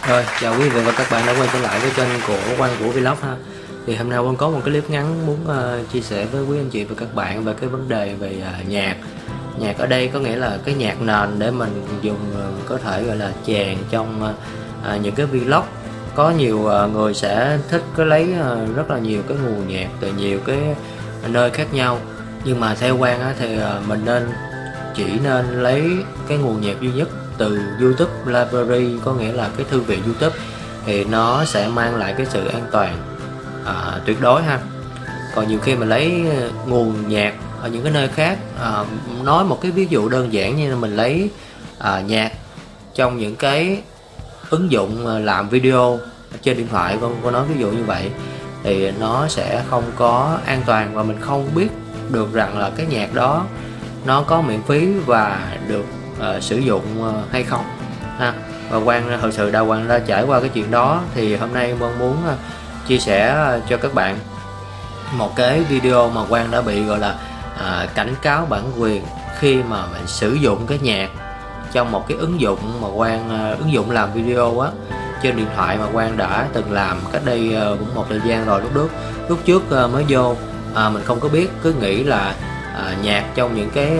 Rồi, chào quý vị và các bạn đã quay trở lại với kênh của Quang Vũ Vlog ha. Thì hôm nay Quang có một cái clip ngắn muốn chia sẻ với quý anh chị và các bạn về cái vấn đề về nhạc. Nhạc ở đây có nghĩa là cái nhạc nền để mình dùng có thể gọi là chèn trong những cái vlog. Có nhiều người sẽ thích lấy rất là nhiều cái nguồn nhạc từ nhiều cái nơi khác nhau. Nhưng mà theo Quang thì mình chỉ nên lấy cái nguồn nhạc duy nhất từ YouTube Library, có nghĩa là cái thư viện YouTube, thì nó sẽ mang lại cái sự an toàn tuyệt đối ha. Còn nhiều khi mình lấy nguồn nhạc ở những cái nơi khác, nói một cái ví dụ đơn giản như là mình lấy nhạc trong những cái ứng dụng làm video trên điện thoại, con nói ví dụ như vậy, thì nó sẽ không có an toàn và mình không biết được rằng là cái nhạc đó nó có miễn phí và được sử dụng hay không ha. Và Quang thật sự Quang đã trải qua cái chuyện đó, thì hôm nay Quang muốn chia sẻ cho các bạn một cái video mà Quang đã bị gọi là cảnh cáo bản quyền khi mà mình sử dụng cái nhạc trong một cái ứng dụng mà Quang ứng dụng làm video trên điện thoại mà Quang đã từng làm cách đây cũng một thời gian rồi. Lúc trước mới vô mình không có biết, cứ nghĩ là nhạc trong những cái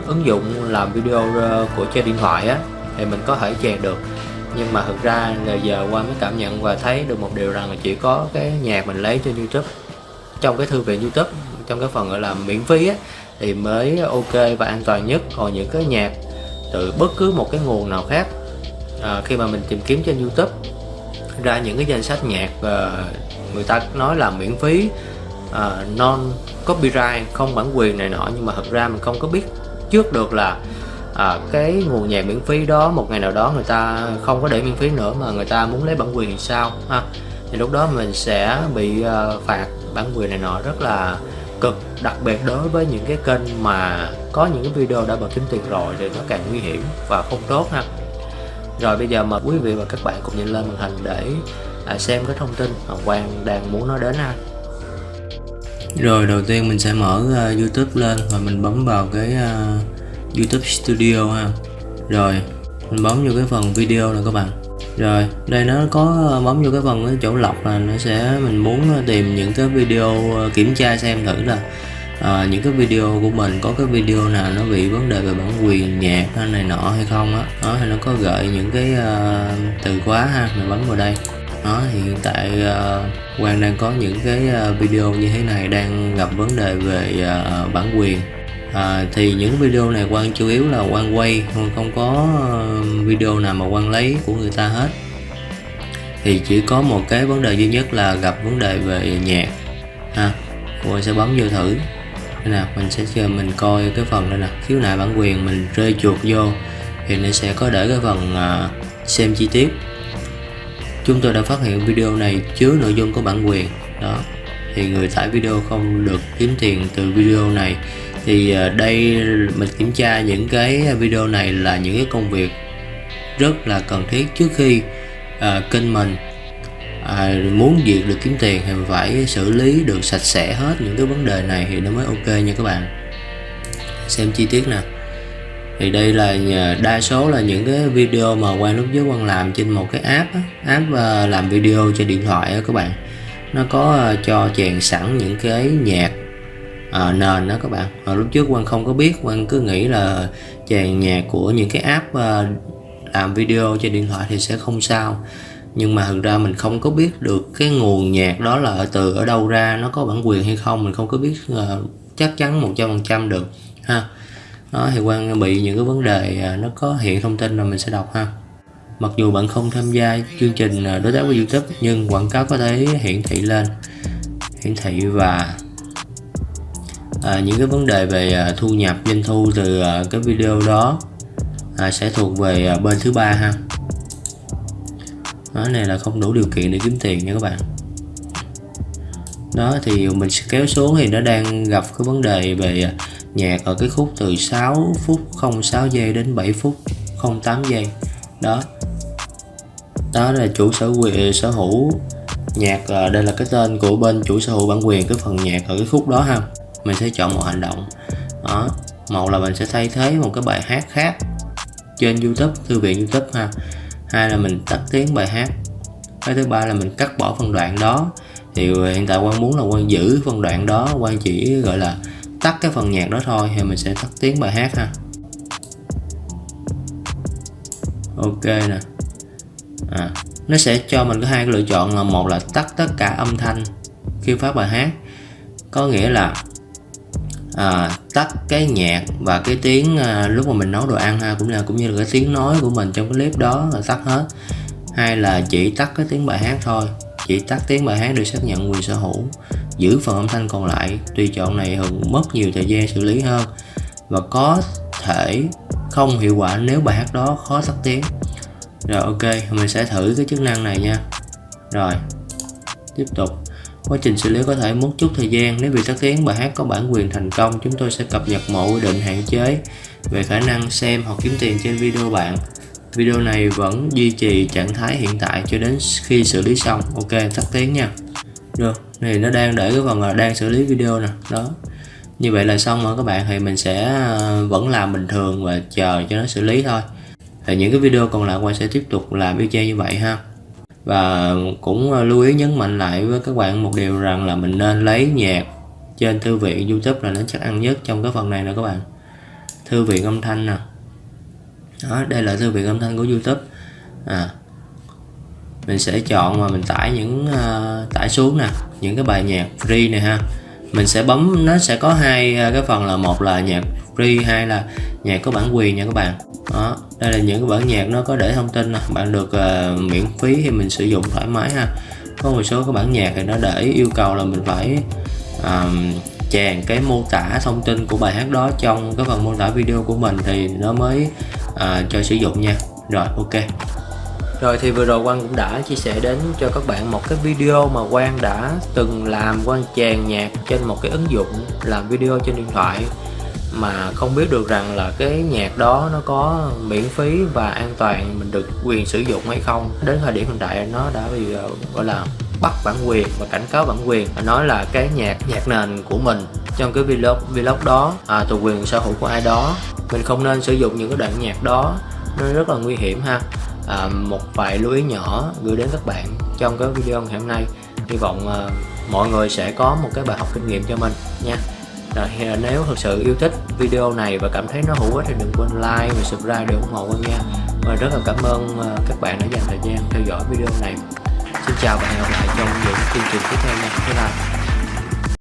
ứng dụng làm video của trên điện thoại thì mình có thể chèn được. Nhưng mà thực ra là giờ Quang mới cảm nhận và thấy được một điều rằng là chỉ có cái nhạc mình lấy trên YouTube, trong cái thư viện YouTube, trong cái phần gọi là miễn phí thì mới ok và an toàn nhất. Còn những cái nhạc từ bất cứ một cái nguồn nào khác, khi mà mình tìm kiếm trên YouTube ra những cái danh sách nhạc người ta nói là miễn phí, non copyright, không bản quyền này nọ, nhưng mà thật ra mình không có biết trước được là cái nguồn nhạc miễn phí đó một ngày nào đó người ta không có để miễn phí nữa mà người ta muốn lấy bản quyền thì sao ha. Thì lúc đó mình sẽ bị phạt bản quyền này nọ rất là cực, đặc biệt đối với những cái kênh mà có những cái video đã bật kiếm tiền rồi thì nó càng nguy hiểm và không tốt ha. Rồi bây giờ mời quý vị và các bạn cùng nhìn lên màn hình để xem cái thông tin mà Quang đang muốn nói đến ha. Rồi đầu tiên mình sẽ mở YouTube lên và mình bấm vào cái YouTube Studio ha. Rồi mình bấm vô cái phần video này các bạn. Rồi đây nó có bấm vô cái phần cái chỗ lọc là nó sẽ, mình muốn tìm những cái video, kiểm tra xem thử là những cái video của mình có cái video nào nó bị vấn đề về bản quyền nhạc hay này nọ hay không đó, hay nó có gợi những cái từ khóa ha. Mình bấm vào đây đó, thì hiện tại Quang đang có những cái video như thế này đang gặp vấn đề về bản quyền. Thì những video này Quang chủ yếu là Quang quay, không có video nào mà Quang lấy của người ta hết. Thì chỉ có một cái vấn đề duy nhất là gặp vấn đề về nhạc ha. Quang sẽ bấm vô thử đây nè, mình sẽ chờ mình coi cái phần đây nè, khiếu nại bản quyền, mình rơi chuột vô thì nó sẽ có để cái phần xem chi tiết. Chúng tôi đã phát hiện video này chứa nội dung có bản quyền đó, thì người tải video không được kiếm tiền từ video này. Thì đây mình kiểm tra những cái video này là những cái công việc rất là cần thiết trước khi kênh mình muốn việc được kiếm tiền thì mình phải xử lý được sạch sẽ hết những cái vấn đề này thì nó mới ok nha các bạn. Xem chi tiết nè, thì đây là đa số là những cái video mà Quang lúc trước Quang làm trên một cái app làm video trên điện thoại các bạn. Nó có cho chèn sẵn những cái nhạc nền đó các bạn. Lúc trước Quang không có biết, Quang cứ nghĩ là chèn nhạc của những cái app làm video trên điện thoại thì sẽ không sao. Nhưng mà thực ra mình không có biết được cái nguồn nhạc đó là từ ở đâu ra, nó có bản quyền hay không, mình không có biết chắc chắn 100% được ha. Đó thì Quang bị những cái vấn đề nó có hiện thông tin là mình sẽ đọc ha. Mặc dù bạn không tham gia chương trình đối tác với YouTube nhưng quảng cáo có thể hiển thị lên, và những cái vấn đề về thu nhập, doanh thu từ cái video đó sẽ thuộc về bên thứ ba ha. Đó, này là không đủ điều kiện để kiếm tiền nha các bạn. Đó thì mình sẽ kéo xuống thì nó đang gặp cái vấn đề về nhạc ở cái khúc từ 6 phút 06 giây đến 7 phút 08 giây. Đó là chủ sở hữu nhạc, đây là cái tên của bên chủ sở hữu bản quyền cái phần nhạc ở cái khúc đó ha. Mình sẽ chọn một hành động đó, một là mình sẽ thay thế một cái bài hát khác trên YouTube, thư viện YouTube ha. hai là mình tắt tiếng bài hát, cái thứ ba là mình cắt bỏ phân đoạn đó. Thì hiện tại Quang muốn là Quang giữ phân đoạn đó, Quang chỉ gọi là tắt cái phần nhạc đó thôi, thì mình sẽ tắt tiếng bài hát ha. Ok nè, nó sẽ cho mình có hai cái lựa chọn, là một là tắt tất cả âm thanh khi phát bài hát, có nghĩa là tắt cái nhạc và cái tiếng lúc mà mình nấu đồ ăn ha, cũng như là cái tiếng nói của mình trong cái clip đó là tắt hết. Hay là chỉ tắt cái tiếng bài hát thôi, chỉ tắt tiếng bài hát để xác nhận quyền sở hữu, giữ phần âm thanh còn lại. Tùy chọn này thường mất nhiều thời gian xử lý hơn và có thể không hiệu quả nếu bài hát đó khó tắt tiếng. Rồi ok, mình sẽ thử cái chức năng này nha. Rồi tiếp tục. Quá trình xử lý có thể mất chút thời gian. Nếu việc tắt tiếng bài hát có bản quyền thành công, chúng tôi sẽ cập nhật một quy định hạn chế về khả năng xem hoặc kiếm tiền trên video bạn. Video này vẫn duy trì trạng thái hiện tại cho đến khi xử lý xong. Ok, tắt tiếng nha. Được, thì nó đang để cái phần là đang xử lý video nè. Đó, như vậy là xong rồi các bạn. Thì mình sẽ vẫn làm bình thường và chờ cho nó xử lý thôi. Thì những cái video còn lại Quang sẽ tiếp tục làm y chang như vậy ha. Và cũng lưu ý nhấn mạnh lại với các bạn một điều rằng là mình nên lấy nhạc trên thư viện YouTube là nó chắc ăn nhất trong cái phần này nè các bạn. Thư viện âm thanh nè. Đó, đây là thư viện âm thanh của YouTube. Mình sẽ chọn mà mình tải tải xuống nè, những cái bài nhạc free này ha. Mình sẽ bấm, nó sẽ có hai cái phần, là một là nhạc free, hai là nhạc có bản quyền nha các bạn. Đó, đây là những cái bản nhạc nó có để thông tin nè, bạn được miễn phí thì mình sử dụng thoải mái ha. Có một số cái bản nhạc thì nó để yêu cầu là mình phải chèn cái mô tả thông tin của bài hát đó trong cái phần mô tả video của mình thì nó mới cho sử dụng nha. Rồi ok. Rồi thì vừa rồi Quang cũng đã chia sẻ đến cho các bạn một cái video mà Quang đã từng làm. Quang chèn nhạc trên một cái ứng dụng làm video trên điện thoại mà không biết được rằng là cái nhạc đó nó có miễn phí và an toàn, mình được quyền sử dụng hay không. Đến thời điểm hiện tại nó đã bị gọi là bắt bản quyền và cảnh cáo bản quyền, nói là cái nhạc nền của mình trong cái vlog đó thuộc quyền sở hữu của ai đó, mình không nên sử dụng những cái đoạn nhạc đó, nó rất là nguy hiểm ha. Một vài lưu ý nhỏ gửi đến các bạn trong cái video ngày hôm nay, hy vọng mọi người sẽ có một cái bài học kinh nghiệm cho mình nha. Rồi nếu thực sự yêu thích video này và cảm thấy nó hữu ích thì đừng quên like và subscribe để ủng hộ Quang nha. Và rất là cảm ơn các bạn đã dành thời gian theo dõi video này. Xin chào và hẹn gặp lại trong những chương trình tiếp theo nha. Bye bye.